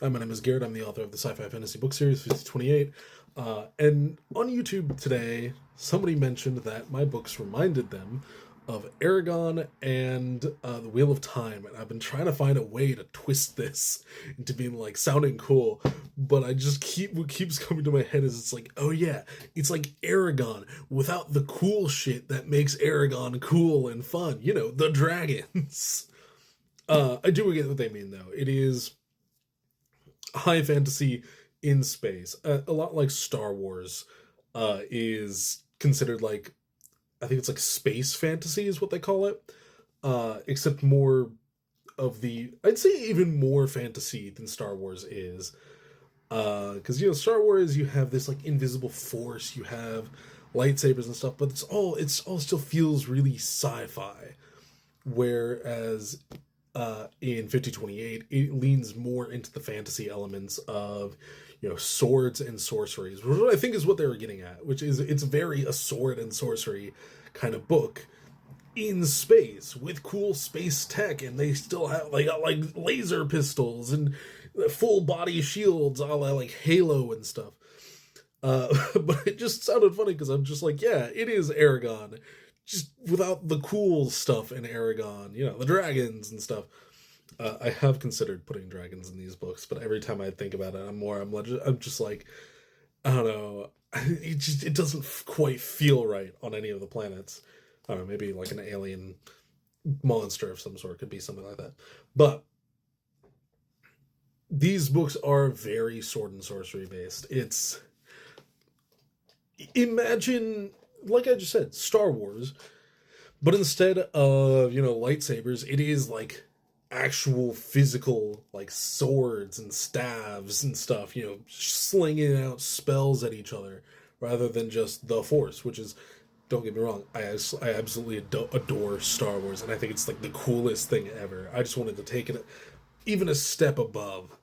Hi, my name is Garrett. I'm the author of the sci-fi fantasy book series 5028. And on YouTube today, somebody mentioned that my books reminded them of Aragon and The Wheel of Time. And I've been trying to find a way to twist this into being like sounding cool, but I just what keeps coming to my head is it's like, oh yeah, it's like Aragon without the cool shit that makes Aragon cool and fun. You know, the dragons. I do get what they mean though. It is high fantasy in space. A lot like Star Wars is considered like, I think it's like space fantasy is what they call it. Except more of the, I'd say even more fantasy than Star Wars is. Because you know, Star Wars, you have this like invisible force, you have lightsabers and stuff, but it's all still feels really sci-fi. Whereas in 5028, it leans more into the fantasy elements of, you know, swords and sorceries, which I think is what they were getting at, which is it's very a sword and sorcery kind of book in space with cool space tech, and they still have like laser pistols and full body shields, a la like Halo and stuff. But it just sounded funny because I'm just like, yeah, it is Aragon, just without the cool stuff in Aragon, you know, the dragons and stuff. I have considered putting dragons in these books, but every time I think about it, I'm just like, I don't know, it doesn't quite feel right on any of the planets. I don't know, maybe like an alien monster of some sort could be something like that. But these books are very sword and sorcery based. It's imagine, like I just said, Star Wars, but instead of, you know, lightsabers, it is like actual physical like swords and staves and stuff, you know, slinging out spells at each other rather than just the force, which is, don't get me wrong, I absolutely adore Star Wars, and I think it's like the coolest thing ever. I just wanted to take it even a step above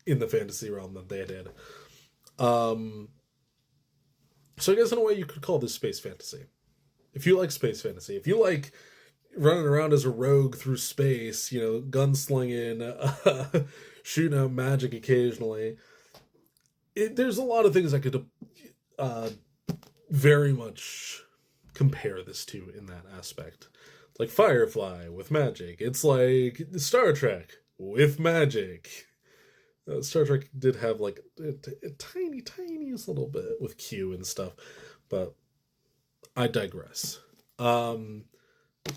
in the fantasy realm that they did. Um, so I guess in a way you could call this space fantasy. If you like space fantasy, if you like running around as a rogue through space, you know, gunslinging, shooting out magic occasionally, there's a lot of things I could uh, very much compare this to in that aspect. It's like Firefly with magic. It's like Star Trek with magic. Star Trek did have like a tiny, tiniest little bit with Q and stuff, but I digress. Um,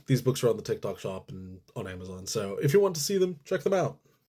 these books are on the TikTok shop and on Amazon, so if you want to see them, check them out.